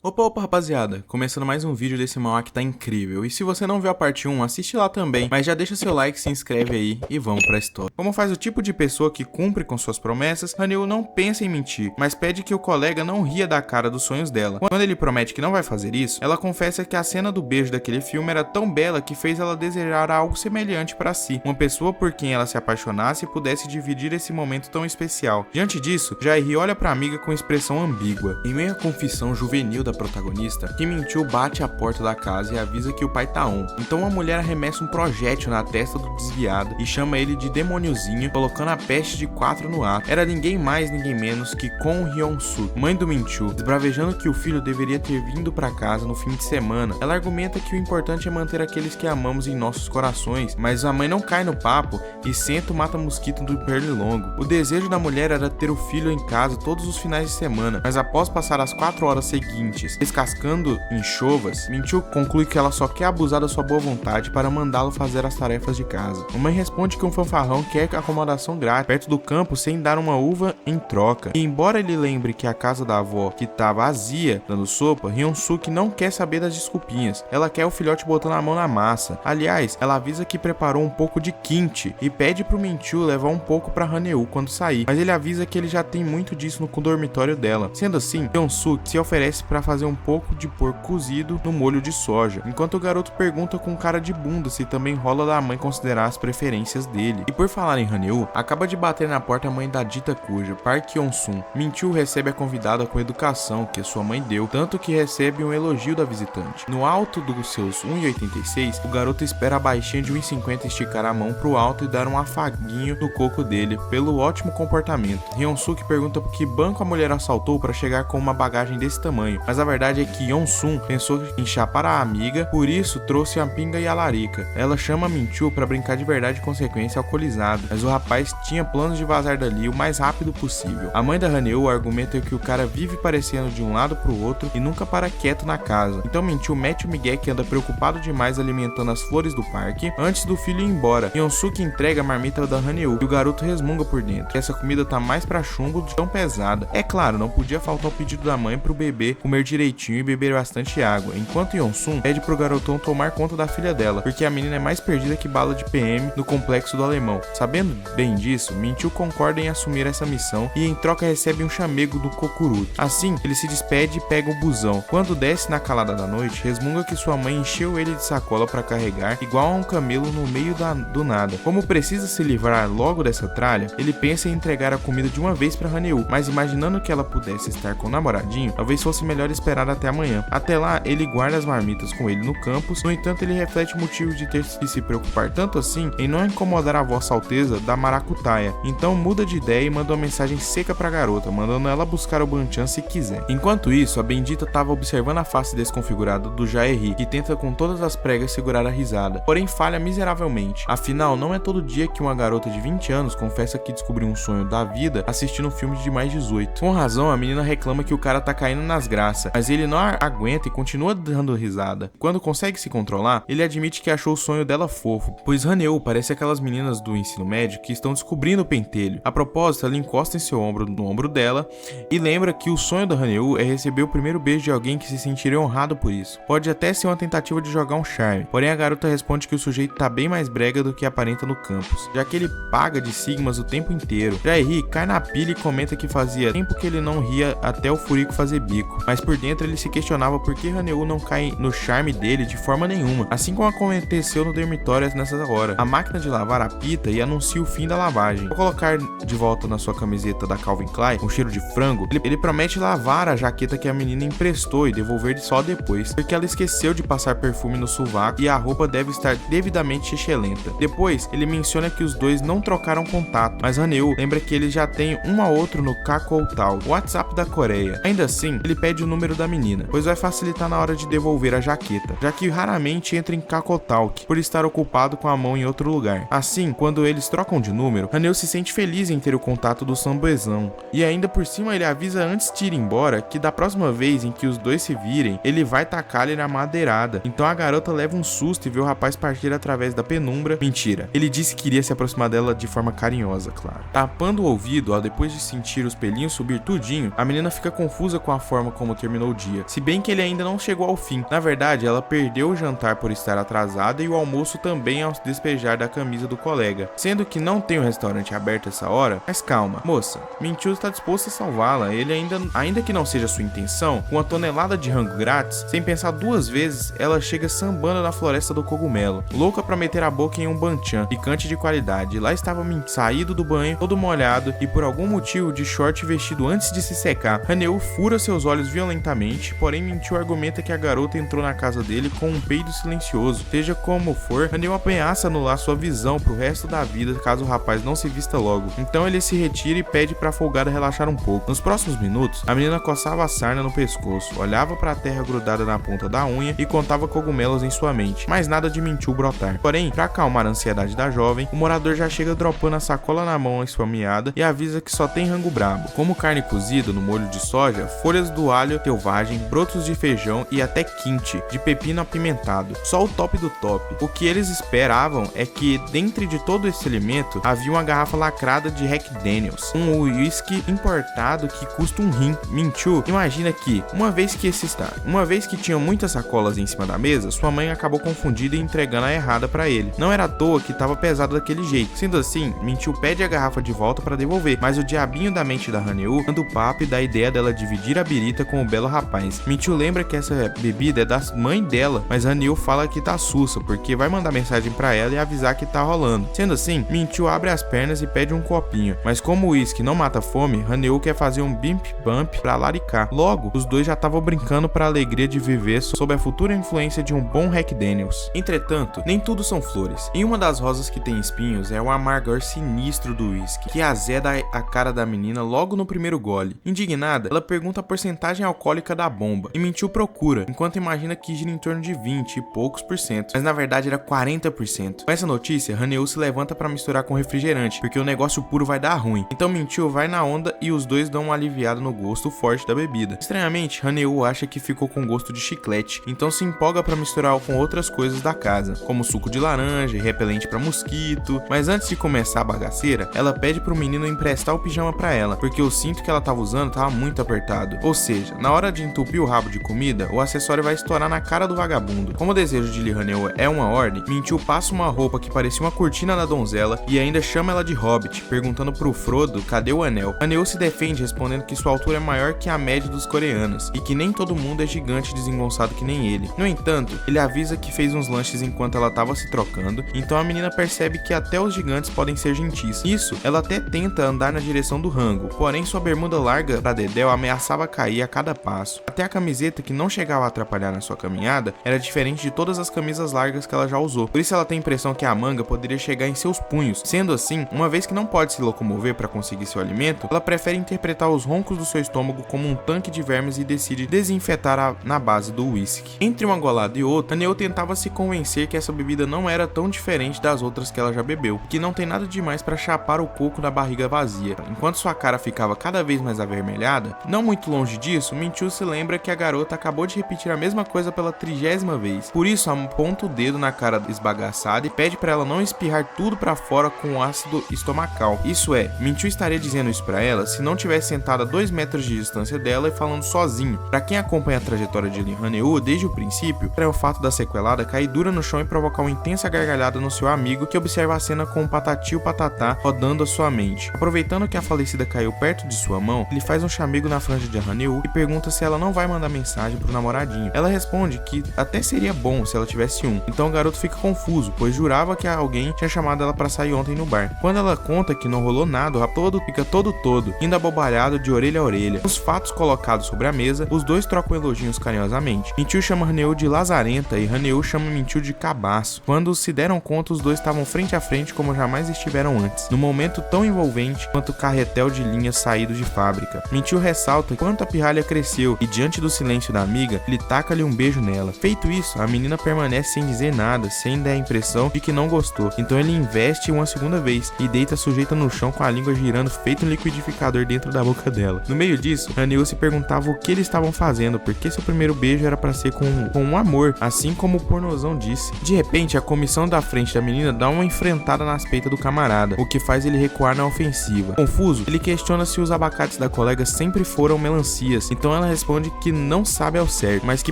Opa, rapaziada, começando mais um vídeo desse manhwa que tá incrível, e se você não viu a parte 1, assiste lá também, mas já deixa seu like, se inscreve aí e vamos pra história. Como faz o tipo de pessoa que cumpre com suas promessas, Haneu não pensa em mentir, mas pede que o colega não ria da cara dos sonhos dela. Quando ele promete que não vai fazer isso, ela confessa que a cena do beijo daquele filme era tão bela que fez ela desejar algo semelhante pra si, uma pessoa por quem ela se apaixonasse e pudesse dividir esse momento tão especial. Diante disso, Jae-hee olha pra amiga com expressão ambígua. Em meio à confissão juvenil da protagonista, Kim Min-chul bate à porta da casa e avisa que o pai tá on. Então a mulher arremessa um projétil na testa do desviado e chama ele de demôniozinho, colocando a peste de 4 no ato. Era ninguém mais, ninguém menos que Kon Hyun-suk, mãe do Min-chul, esbravejando que o filho deveria ter vindo pra casa no fim de semana. Ela argumenta que o importante é manter aqueles que amamos em nossos corações, mas a mãe não cai no papo e senta o mata-mosquito do pernilongo. O desejo da mulher era ter o filho em casa todos os finais de semana, mas após passar as 4 horas seguintes descascando enxovas, Min-chul conclui que ela só quer abusar da sua boa vontade para mandá-lo fazer as tarefas de casa. A mãe responde que um fanfarrão quer acomodação grátis perto do campo sem dar uma uva em troca. E embora ele lembre que a casa da avó que tá vazia dando sopa, Hyun-suk não quer saber das desculpinhas. Ela quer o filhote botando a mão na massa. Aliás, ela avisa que preparou um pouco de kimchi e pede pro Min-chul levar um pouco pra Haneu quando sair, mas ele avisa que ele já tem muito disso no dormitório dela. Sendo assim, Hyun-suk se oferece para fazer um pouco de porco cozido no molho de soja, enquanto o garoto pergunta com cara de bunda se também rola da mãe considerar as preferências dele. E por falar em Haneu, acaba de bater na porta a mãe da dita cuja, Park Yeon-sun. Min-chul recebe a convidada com educação que sua mãe deu, tanto que recebe um elogio da visitante. No alto dos seus 1,86, o garoto espera a baixinha de 1,50 esticar a mão pro alto e dar um afaguinho no coco dele pelo ótimo comportamento. Hyun-suk pergunta por que banco a mulher assaltou para chegar com uma bagagem desse tamanho, mas a verdade é que Yeon-sun pensou em chapar a amiga, por isso trouxe a pinga e a larica. Ela chama Min-chul para brincar de verdade e consequência alcoolizado, mas o rapaz tinha planos de vazar dali o mais rápido possível. A mãe da Haneu argumenta que o cara vive parecendo de um lado pro outro e nunca para quieto na casa. Então Min-chul mete o migué que anda preocupado demais alimentando as flores do parque antes do filho ir embora. Yeon-suk entrega a marmita da Haneu e o garoto resmunga por dentro. Essa comida tá mais pra chumbo de tão pesada. É claro, não podia faltar o pedido da mãe pro bebê comer direitinho e beber bastante água, enquanto Yeon-sun pede pro garotão tomar conta da filha dela, porque a menina é mais perdida que bala de PM no complexo do alemão. Sabendo bem disso, Min-chul concorda em assumir essa missão e em troca recebe um chamego do Kokuruto. Assim, ele se despede e pega o busão. Quando desce na calada da noite, resmunga que sua mãe encheu ele de sacola para carregar, igual a um camelo no meio do nada. Como precisa se livrar logo dessa tralha, ele pensa em entregar a comida de uma vez para Haneu, mas imaginando que ela pudesse estar com o namoradinho, talvez fosse melhor esperar até amanhã. Até lá, ele guarda as marmitas com ele no campus, no entanto ele reflete o motivo de ter que se preocupar tanto assim em não incomodar a Vossa Alteza da maracutaia. Então muda de ideia e manda uma mensagem seca pra garota, mandando ela buscar o Banchan se quiser. Enquanto isso, a bendita tava observando a face desconfigurada do Jae-hee, que tenta com todas as pregas segurar a risada, porém falha miseravelmente. Afinal, não é todo dia que uma garota de 20 anos confessa que descobriu um sonho da vida assistindo um filme de mais 18. Com razão, a menina reclama que o cara tá caindo nas graças, mas ele não aguenta e continua dando risada. Quando consegue se controlar, ele admite que achou o sonho dela fofo, pois Haneu parece aquelas meninas do ensino médio que estão descobrindo o pentelho. A propósito, ela encosta em seu ombro no ombro dela e lembra que o sonho da Haneu é receber o primeiro beijo de alguém que se sentiria honrado por isso. Pode até ser uma tentativa de jogar um charme, porém a garota responde que o sujeito tá bem mais brega do que aparenta no campus, já que ele paga de sigmas o tempo inteiro. Jae-hee cai na pilha e comenta que fazia tempo que ele não ria até o furico fazer bico, mas por dentro ele se questionava por que Haneu não cai no charme dele de forma nenhuma, assim como aconteceu no dormitório nessa hora. A máquina de lavar apita e anuncia o fim da lavagem. Ao colocar de volta na sua camiseta da Calvin Klein, com cheiro de frango, ele promete lavar a jaqueta que a menina emprestou e devolver só depois, porque ela esqueceu de passar perfume no sovaco e a roupa deve estar devidamente excelenta. Depois, ele menciona que os dois não trocaram contato, mas Haneu lembra que ele já tem um a outro no Kakao-tal, o WhatsApp da Coreia. Ainda assim, ele pede o número da menina, pois vai facilitar na hora de devolver a jaqueta, já que raramente entra em Kakao-talk, por estar ocupado com a mão em outro lugar. Assim, quando eles trocam de número, Haneu se sente feliz em ter o contato do Samboezão, e ainda por cima ele avisa antes de ir embora que da próxima vez em que os dois se virem, ele vai tacar-lhe na madeirada. Então a garota leva um susto e vê o rapaz partir através da penumbra. Mentira, ele disse que iria se aproximar dela de forma carinhosa, claro. Tapando o ouvido, depois de sentir os pelinhos subir tudinho, a menina fica confusa com a forma como terminou terminou o dia, se bem que ele ainda não chegou ao fim. Na verdade, ela perdeu o jantar por estar atrasada e o almoço também ao despejar da camisa do colega, sendo que não tem o restaurante aberto essa hora. Mas calma, moça, Minchu está disposto a salvá-la. Ele ainda que não seja sua intenção, com uma tonelada de rango grátis, sem pensar duas vezes, ela chega sambando na floresta do cogumelo, louca pra meter a boca em um banchan picante de qualidade. Lá estava saído do banho, todo molhado e por algum motivo de short vestido antes de se secar. Haneu fura seus olhos violentamente, porém Minchu argumenta que a garota entrou na casa dele com um peido silencioso. Seja como for, Haneu ameaça anular sua visão pro resto da vida caso o rapaz não se vista logo. Então ele se retira e pede pra folgada relaxar um pouco. Nos próximos minutos, a menina coçava a sarna no pescoço, olhava pra terra grudada na ponta da unha e contava cogumelos em sua mente, mas nada de Minchu brotar. Porém, pra acalmar a ansiedade da jovem, o morador já chega dropando a sacola na mão esfomeada e avisa que só tem rango brabo, como carne cozida no molho de soja, folhas do alho selvagem, brotos de feijão e até quinte de pepino apimentado. Só o top do top. O que eles esperavam é que, dentre de todo esse alimento, havia uma garrafa lacrada de Jack Daniels, um whisky importado que custa um rim. Minchu imagina que, uma vez que tinham muitas sacolas em cima da mesa, sua mãe acabou confundida e entregando a errada pra ele. Não era à toa que estava pesado daquele jeito. Sendo assim, Minchu pede a garrafa de volta para devolver, mas o diabinho da mente da Haneu anda o papo e dá a ideia dela dividir a birita com o belo rapaz. Minchu lembra que essa bebida é da mãe dela, mas Haneu fala que tá sussa, porque vai mandar mensagem pra ela e avisar que tá rolando. Sendo assim, Minchu abre as pernas e pede um copinho, mas como o uísque não mata fome, Haneu quer fazer um bimp bump pra laricar. Logo, os dois já estavam brincando pra alegria de viver sob a futura influência de um bom Jack Daniels. Entretanto, nem tudo são flores. Em uma das rosas que tem espinhos é o amargor sinistro do uísque, que azeda a cara da menina logo no primeiro gole. Indignada, ela pergunta a porcentagem alcoólica da bomba, e Minchu procura, enquanto imagina que gira em torno de 20 e poucos por cento, mas na verdade era 40%. Com essa notícia, Haneu se levanta para misturar com refrigerante, porque o negócio puro vai dar ruim. Então Minchu vai na onda e os dois dão uma aliviada no gosto forte da bebida. Estranhamente, Haneu acha que ficou com gosto de chiclete, então se empolga para misturar com outras coisas da casa, como suco de laranja e repelente para mosquito. Mas antes de começar a bagaceira, ela pede pro menino emprestar o pijama pra ela, porque o cinto que ela tava usando tava muito apertado. Ou seja, na hora de entupir o rabo de comida, o acessório vai estourar na cara do vagabundo. Como o desejo de Lee Haneu é uma ordem, Minchu passa uma roupa que parecia uma cortina na donzela e ainda chama ela de Hobbit, perguntando pro Frodo cadê o anel. Haneu se defende respondendo que sua altura é maior que a média dos coreanos e que nem todo mundo é gigante e desengonçado que nem ele. No entanto, ele avisa que fez uns lanches enquanto ela tava se trocando, então a menina percebe que até os gigantes podem ser gentis. Isso, ela até tenta andar na direção do rango, porém sua bermuda larga pra Dedéu ameaçava cair a cada passo. Até a camiseta, que não chegava a atrapalhar na sua caminhada, era diferente de todas as camisas largas que ela já usou. Por isso ela tem a impressão que a manga poderia chegar em seus punhos. Sendo assim, uma vez que não pode se locomover para conseguir seu alimento, ela prefere interpretar os roncos do seu estômago como um tanque de vermes e decide desinfetar na base do whisky. Entre uma golada e outra, Haneu tentava se convencer que essa bebida não era tão diferente das outras que ela já bebeu, que não tem nada demais para chapar o coco da barriga vazia. Enquanto sua cara ficava cada vez mais avermelhada, não muito longe disso, Minchu se lembra que a garota acabou de repetir a mesma coisa pela 30ª vez. Por isso, aponta o dedo na cara esbagaçada e pede para ela não espirrar tudo para fora com ácido estomacal. Isso é, Minchu estaria dizendo isso para ela se não tivesse sentado a 2 metros de distância dela e falando sozinho. Para quem acompanha a trajetória de Lee Haneu desde o princípio, é o fato da sequelada cair dura no chão e provocar uma intensa gargalhada no seu amigo, que observa a cena com o patati e o patatá rodando a sua mente. Aproveitando que a falecida caiu perto de sua mão, ele faz um chamego na franja de Haneu e pergunta se ela não vai mandar mensagem pro namoradinho. Ela responde que até seria bom se ela tivesse um. Então o garoto fica confuso, pois jurava que alguém tinha chamado ela para sair ontem no bar. Quando ela conta que não rolou nada, o rapaz fica todo, indo abobalhado de orelha a orelha. Os fatos colocados sobre a mesa, os dois trocam elogios carinhosamente. Minchu chama Haneu de lazarenta e Haneu chama Minchu de cabaço. Quando se deram conta, os dois estavam frente a frente como jamais estiveram antes, num momento tão envolvente quanto o carretel de linhas saído de fábrica. Minchu ressalta quanto a pirralha cresceu e, diante do silêncio da amiga, ele taca-lhe um beijo nela. Feito isso, a menina permanece sem dizer nada, sem dar a impressão de que não gostou. Então ele investe uma segunda vez e deita a sujeita no chão com a língua girando feito um liquidificador dentro da boca dela. No meio disso, Haneu se perguntava o que eles estavam fazendo, porque seu primeiro beijo era para ser com um amor, assim como o pornozão disse. De repente, a comissão da frente da menina dá uma enfrentada nas peitas do camarada, o que faz ele recuar na ofensiva. Confuso, ele questiona se os abacates da colega sempre foram melancias, então ela responde que não sabe ao certo, mas que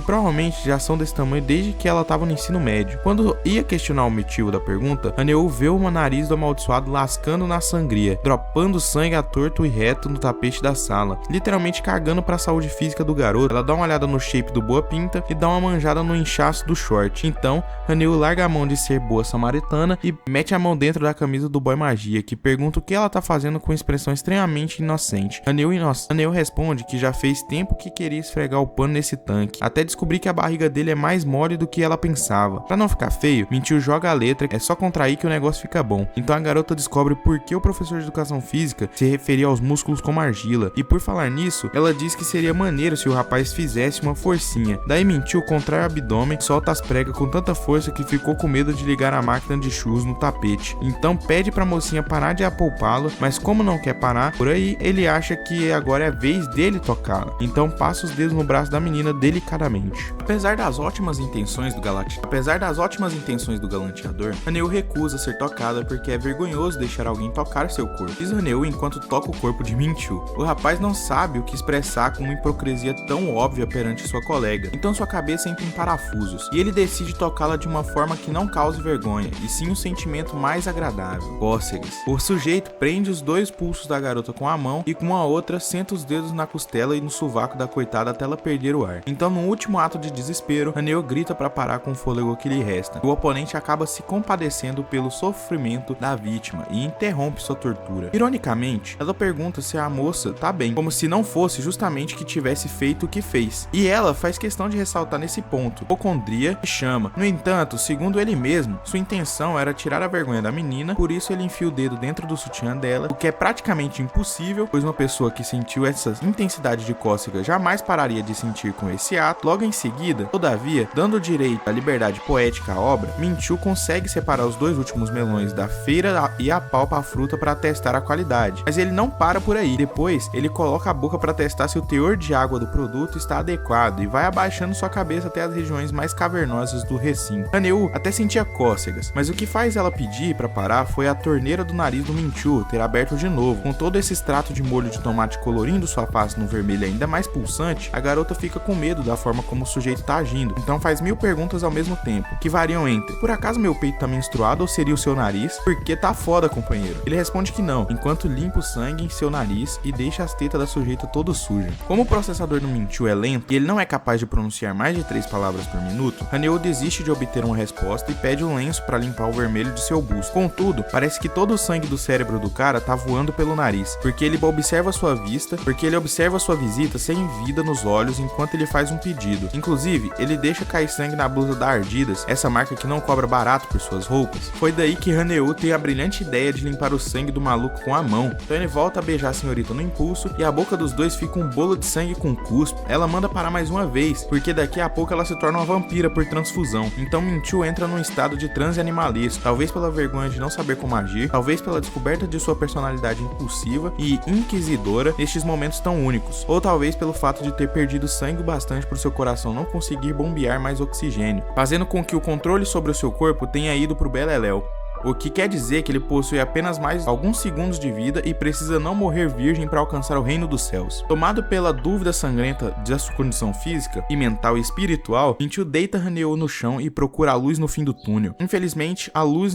provavelmente já são desse tamanho desde que ela estava no ensino médio. Quando ia questionar o motivo da pergunta, Haneu vê o nariz do amaldiçoado lascando na sangria, dropando sangue à torto e reto no tapete da sala, literalmente cagando pra saúde física do garoto. Ela dá uma olhada no shape do Boa Pinta e dá uma manjada no inchaço do short. Então, Haneu larga a mão de ser boa samaritana e mete a mão dentro da camisa do Boy Magia, que pergunta o que ela tá fazendo com expressão extremamente inocente. Haneu responde que já fez tempo que queria esfregar o pano nesse tanque, até descobrir que a barriga dele é mais mole do que ela pensava. Pra não ficar feio, Minchu joga a letra, é só contrair que o negócio fica bom. Então a garota descobre por que o professor de educação física se referia aos músculos como argila, e por falar nisso, ela diz que seria maneiro se o rapaz fizesse uma forcinha. Daí Minchu contrai o abdômen, solta as pregas com tanta força que ficou com medo de ligar a máquina de churros no tapete. Então pede pra mocinha parar de apalpá-lo, mas como não quer parar, por aí ele acha que agora é a vez dele tocá-la. Então passa os dedos no braço da menina delicadamente. Apesar das ótimas intenções do galanteador, Haneu recusa ser tocada porque é vergonhoso deixar alguém tocar seu corpo. Diz Haneu enquanto toca o corpo de Minchu. O rapaz não sabe o que expressar com uma hipocrisia tão óbvia perante sua colega, então sua cabeça entra em parafusos, e ele decide tocá-la de uma forma que não cause vergonha, e sim um sentimento mais agradável. Cócegas. O sujeito prende os dois pulsos da garota com a mão e com a outra senta os dedos na costela e no sovaco da coitada até ela perder o ar. Então, no último ato de desespero, Haneu grita para parar com o fôlego que lhe resta. O oponente acaba se compadecendo pelo sofrimento da vítima e interrompe sua tortura. Ironicamente, ela pergunta se a moça tá bem, como se não fosse justamente que tivesse feito o que fez. E ela faz questão de ressaltar nesse ponto. Hipocondria chama. No entanto, segundo ele mesmo, sua intenção era tirar a vergonha da menina, por isso ele enfia o dedo dentro do sutiã dela, o que é praticamente impossível, pois uma pessoa que sentiu essa intensidade de cócega jamais pararia de sentir com esse ato. Logo em seguida, todavia, dando direito à liberdade poética à obra, Minchu consegue separar os dois últimos melões da feira e apalpa a fruta para testar a qualidade. Mas ele não para por aí. Depois, ele coloca a boca para testar se o teor de água do produto está adequado e vai abaixando sua cabeça até as regiões mais cavernosas do recinto. Haneu até sentia cócegas, mas o que faz ela pedir para parar foi a torneira do nariz do Minchu ter aberto de novo. Com todo esse extrato de molho de tomate colorindo sua face no vermelho ainda mais pulsante, a garota fica com medo da forma como o sujeito tá agindo, então faz 1000 perguntas ao mesmo tempo, que variam entre: por acaso meu peito tá menstruado ou seria o seu nariz? Porque tá foda, companheiro. Ele responde que não, enquanto limpa o sangue em seu nariz e deixa as tetas da sujeita todo suja. Como o processador do Minchu é lento e ele não é capaz de pronunciar mais de 3 palavras por minuto, Haneu desiste de obter uma resposta e pede um lenço para limpar o vermelho de seu busto. Contudo, parece que todo o sangue do cérebro do cara tá voando pelo nariz, porque ele observa sua visita sem vida nos olhos enquanto ele faz um pedido. Inclusive, ele deixa cair sangue na blusa da Ardidas, essa marca que não cobra barato por suas roupas. Foi daí que Haneu tem a brilhante ideia de limpar o sangue do maluco com a mão. Então ele volta a beijar a senhorita no impulso e a boca dos dois fica um bolo de sangue com cuspe. Ela manda parar mais uma vez, porque daqui a pouco ela se torna uma vampira por transfusão. Então Minchu entra num estado de transe animalesco, talvez pela vergonha de não saber como agir, talvez pela descoberta de sua personalidade impulsiva e inquisidora nestes momentos tão únicos, ou talvez pelo fato de ter perdido sangue bastante para o seu coração não conseguir bombear mais oxigênio, fazendo com que o controle sobre o seu corpo tenha ido pro beleléu. O que quer dizer que ele possui apenas mais alguns segundos de vida e precisa não morrer virgem para alcançar o reino dos céus. Tomado pela dúvida sangrenta de sua condição física e mental e espiritual, Minchu deita Haneu no chão e procura a luz no fim do túnel. Infelizmente, a luz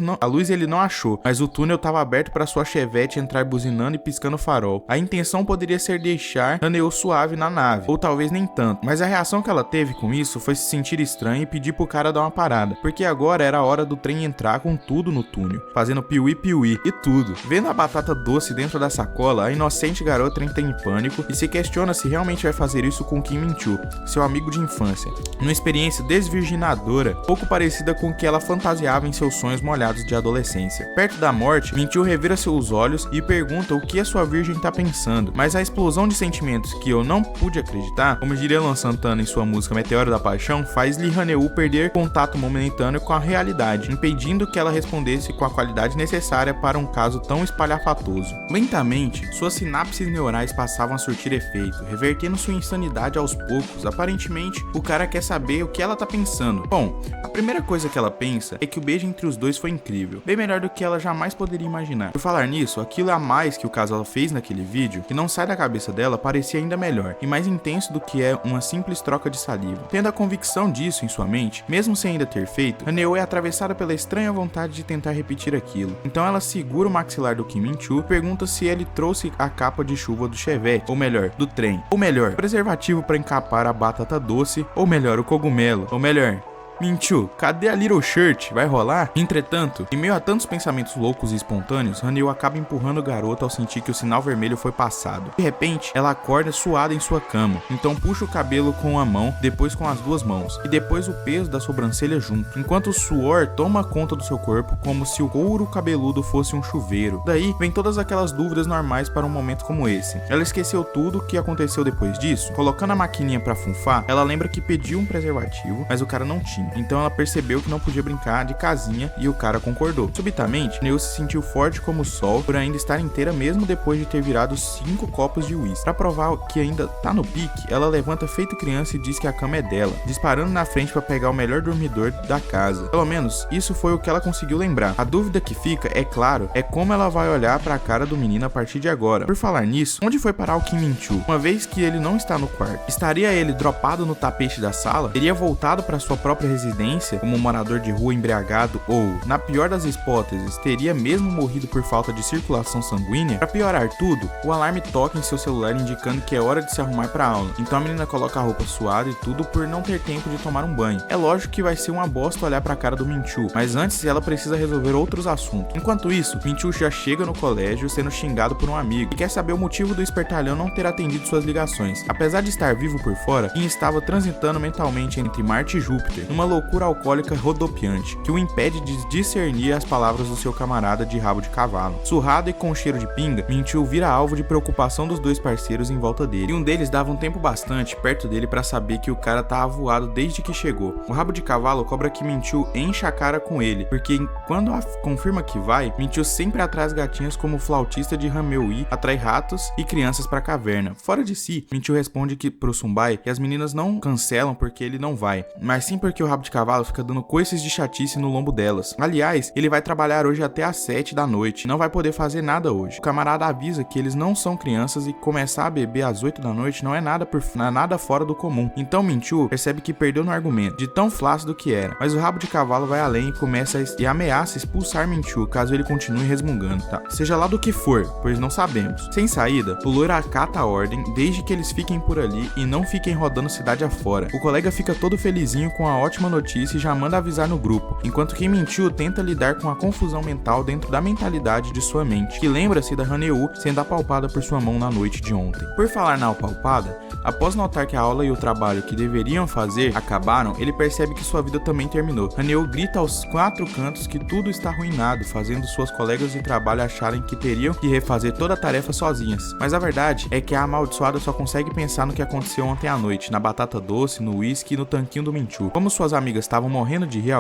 ele não achou, mas o túnel estava aberto para sua Chevette entrar buzinando e piscando o farol. A intenção poderia ser deixar Haneu suave na nave, ou talvez nem tanto, mas a reação que ela teve com isso foi se sentir estranha e pedir pro cara dar uma parada, porque agora era a hora do trem entrar com tudo no túnel, fazendo piuí-piuí e tudo. Vendo a batata doce dentro da sacola, a inocente garota entra em pânico e se questiona se realmente vai fazer isso com Kim Minchu, seu amigo de infância. Uma experiência desvirginadora, pouco parecida com o que ela fantasiava em seus sonhos molhados de adolescência. Perto da morte, Minchu revira seus olhos e pergunta o que a sua virgem tá pensando, mas a explosão de sentimentos que eu não pude acreditar, como diria Luan Santana em sua música Meteoro da Paixão, faz-lhe Haneu perder contato momentâneo com a realidade, impedindo que ela respondesse análise com a qualidade necessária para um caso tão espalhafatoso. Lentamente, suas sinapses neurais passavam a surtir efeito, revertendo sua insanidade aos poucos. Aparentemente, o cara quer saber o que ela tá pensando. Bom, a primeira coisa que ela pensa é que o beijo entre os dois foi incrível, bem melhor do que ela jamais poderia imaginar. Por falar nisso, aquilo a mais que o casal fez naquele vídeo, que não sai da cabeça dela, parecia ainda melhor e mais intenso do que é uma simples troca de saliva. Tendo a convicção disso em sua mente, mesmo sem ainda ter feito, Haneo é atravessada pela estranha vontade de tentar repetir aquilo. Então ela segura o maxilar do Kim Min-choo e pergunta se ele trouxe a capa de chuva do Chevette, ou melhor, do trem, ou melhor, preservativo para encapar a batata doce, ou melhor, o cogumelo, ou melhor, Min-choo, cadê a Little Shirt? Vai rolar? Entretanto, em meio a tantos pensamentos loucos e espontâneos, Haneo acaba empurrando o garoto ao sentir que o sinal vermelho foi passado. De repente, ela acorda suada em sua cama, então puxa o cabelo com uma mão, depois com as duas mãos, e depois o peso da sobrancelha junto, enquanto o suor toma conta do seu corpo como se o couro cabeludo fosse um chuveiro. Daí, vem todas aquelas dúvidas normais para um momento como esse. Ela esqueceu tudo o que aconteceu depois disso. Colocando a maquininha pra funfar, ela lembra que pediu um preservativo, mas o cara não tinha. Então ela percebeu que não podia brincar de casinha e o cara concordou. Subitamente, Neo se sentiu forte como o sol por ainda estar inteira mesmo depois de ter virado 5 copos de uísque. Pra provar que ainda tá no pique, ela levanta feito criança e diz que a cama é dela, disparando na frente pra pegar o melhor dormidor da casa. Pelo menos, isso foi o que ela conseguiu lembrar. A dúvida que fica, é claro, é como ela vai olhar pra cara do menino a partir de agora. Por falar nisso, onde foi parar o Kim Min-choo? Uma vez que ele não está no quarto, estaria ele dropado no tapete da sala? Teria voltado pra sua própria residência como um morador de rua embriagado ou, na pior das hipóteses, teria mesmo morrido por falta de circulação sanguínea? Para piorar tudo, o alarme toca em seu celular indicando que é hora de se arrumar para aula. Então a menina coloca a roupa suada e tudo por não ter tempo de tomar um banho. É lógico que vai ser uma bosta olhar para a cara do Min-choo, mas antes ela precisa resolver outros assuntos. Enquanto isso, Min-choo já chega no colégio sendo xingado por um amigo e quer saber o motivo do espertalhão não ter atendido suas ligações. Apesar de estar vivo por fora, Kim estava transitando mentalmente entre Marte e Júpiter, numa loucura alcoólica rodopiante, que o impede de discernir as palavras do seu camarada de rabo de cavalo. Surrado e com cheiro de pinga, Min-choo vira alvo de preocupação dos dois parceiros em volta dele, e um deles dava um tempo bastante perto dele para saber que o cara tá avoado desde que chegou. O rabo de cavalo cobra que Min-choo enche a cara com ele, porque quando confirma que vai, Min-choo sempre atrai as gatinhas como flautista de Hameui atrai ratos e crianças pra caverna. Fora de si, Min-choo responde que pro Sunbai que as meninas não cancelam porque ele não vai, mas sim porque o rabo de cavalo fica dando coices de chatice no lombo delas. Aliás, ele vai trabalhar hoje até às 7 da noite, não vai poder fazer nada hoje. O camarada avisa que eles não são crianças e começar a beber às 8 da noite não é nada fora do comum. Então Min-choo percebe que perdeu no argumento, de tão flácido que era, mas o rabo de cavalo vai além e começa e ameaça expulsar Min-choo caso ele continue resmungando, tá? Seja lá do que for, pois não sabemos. Sem saída, o loiro acata a ordem desde que eles fiquem por ali e não fiquem rodando cidade afora. O colega fica todo felizinho com a ótima notícia e já manda avisar no grupo, enquanto que Min-choo tenta lidar com a confusão mental dentro da mentalidade de sua mente, que lembra-se da Haneo sendo apalpada por sua mão na noite de ontem. Por falar na apalpada, após notar que a aula e o trabalho que deveriam fazer acabaram, ele percebe que sua vida também terminou. Haneo grita aos 4 cantos que tudo está arruinado, fazendo suas colegas de trabalho acharem que teriam que refazer toda a tarefa sozinhas. Mas a verdade é que a amaldiçoada só consegue pensar no que aconteceu ontem à noite, na batata doce, no uísque e no tanquinho do Min-choo. Como suas amigas estavam morrendo de rir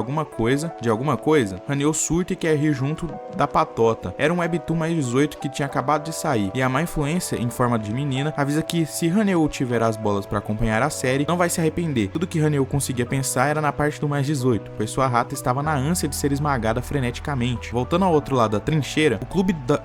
de alguma coisa, Haneo surta e quer rir junto da patota. Era um webtoon mais 18 que tinha acabado de sair, e a má influência, em forma de menina, avisa que se Haneo tiver as bolas para acompanhar a série, não vai se arrepender. Tudo que Haneo conseguia pensar era na parte do mais 18, pois sua rata estava na ânsia de ser esmagada freneticamente. Voltando ao outro lado da trincheira,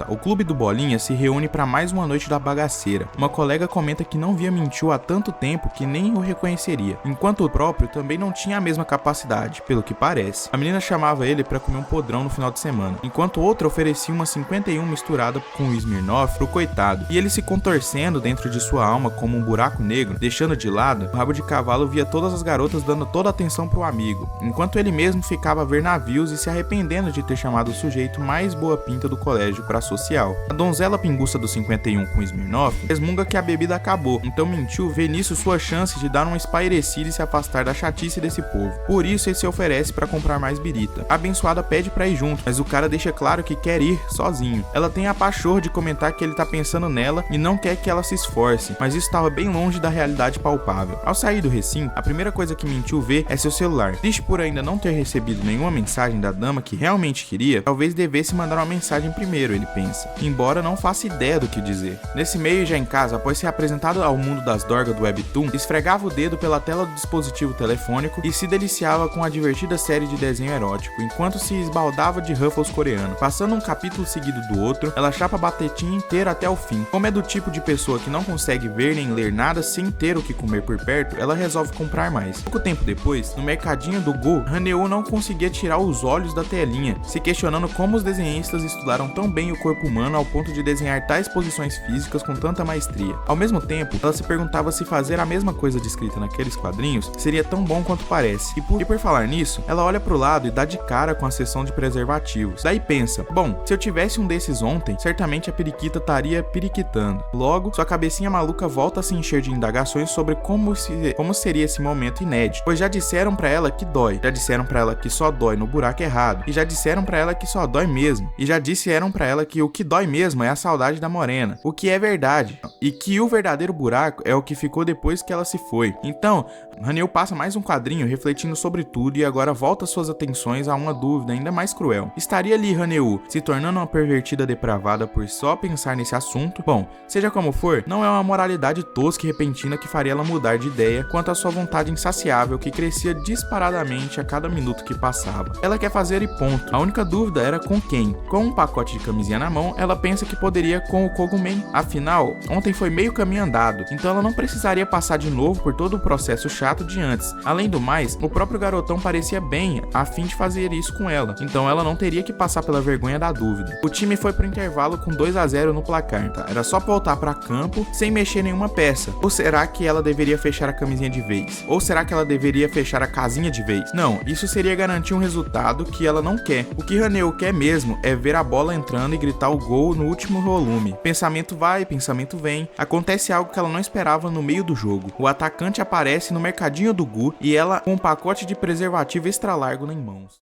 o clube do Bolinha se reúne para mais uma noite da bagaceira. Uma colega comenta que não via Min-choo há tanto tempo que nem o reconheceria, enquanto o próprio também não tinha a mesma capacidade, pelo que parece. A menina chamava ele para comer um podrão no final de semana, enquanto outra oferecia uma 51 misturada com o Smirnoff pro coitado, e ele se contorcendo dentro de sua alma como um buraco negro, deixando de lado, o rabo de cavalo via todas as garotas dando toda a atenção pro amigo, enquanto ele mesmo ficava a ver navios e se arrependendo de ter chamado o sujeito mais boa pinta do colégio pra social. A donzela pinguça do 51 com Smirnoff resmunga que a bebida acabou, então Min-choo vê nisso sua chance de dar uma espairecida e se afastar da chatice desse povo. novo. Por isso ele se oferece para comprar mais birita. A abençoada pede para ir junto, mas o cara deixa claro que quer ir sozinho. Ela tem a pachorra de comentar que ele tá pensando nela e não quer que ela se esforce, mas isso estava bem longe da realidade palpável. Ao sair do recinto, a primeira coisa que Minchu vê é seu celular. Triste por ainda não ter recebido nenhuma mensagem da dama que realmente queria, talvez devesse mandar uma mensagem primeiro, ele pensa, embora não faça ideia do que dizer. Nesse meio, já em casa, após ser apresentado ao mundo das dorgas do Webtoon, esfregava o dedo pela tela do dispositivo telefônico e se deliciava com a divertida série de desenho erótico, enquanto se esbaldava de Ruffles coreano. Passando um capítulo seguido do outro, ela chapa a batetinha inteira até o fim. Como é do tipo de pessoa que não consegue ver nem ler nada sem ter o que comer por perto, ela resolve comprar mais. Pouco tempo depois, no mercadinho do Go, Haneu não conseguia tirar os olhos da telinha, se questionando como os desenhistas estudaram tão bem o corpo humano ao ponto de desenhar tais posições físicas com tanta maestria. Ao mesmo tempo, ela se perguntava se fazer a mesma coisa descrita naqueles quadrinhos seria tão bom quanto parece. E por falar nisso, ela olha pro lado e dá de cara com a seção de preservativos. Daí pensa, bom, se eu tivesse um desses ontem, certamente a periquita estaria periquitando. Logo, sua cabecinha maluca volta a se encher de indagações sobre como seria esse momento inédito, pois já disseram pra ela que dói, já disseram pra ela que só dói no buraco errado, e já disseram pra ela que só dói mesmo, e já disseram pra ela que o que dói mesmo é a saudade da morena, o que é verdade, e que o verdadeiro buraco é o que ficou depois que ela se foi. Então, Haneu passa mais um quadrinho refletindo sobre tudo e agora volta suas atenções a uma dúvida ainda mais cruel. Estaria ali Haneu se tornando uma pervertida depravada por só pensar nesse assunto? Bom, seja como for, não é uma moralidade tosca e repentina que faria ela mudar de ideia quanto à sua vontade insaciável que crescia disparadamente a cada minuto que passava. Ela quer fazer e ponto. A única dúvida era com quem. Com um pacote de camisinha na mão, ela pensa que poderia com o Kogumen. Afinal, ontem foi meio caminho andado, então ela não precisaria passar de novo por todo o processo chato de antes. Além do mais, o próprio garotão parecia bem a fim de fazer isso com ela, então ela não teria que passar pela vergonha da dúvida. O time foi pro intervalo com 2-0 no placar, tá? Era só voltar para campo sem mexer nenhuma peça. Ou será que ela deveria fechar a camisinha de vez? Ou será que ela deveria fechar a casinha de vez? Não, isso seria garantir um resultado que ela não quer. O que Haneu quer mesmo é ver a bola entrando e gritar o gol no último volume. Pensamento vai, pensamento vem. Acontece algo que ela não esperava no meio do jogo. O atacante aparece no mercadinho do Gu e ela com um pacote de preservativo extra largo em mãos.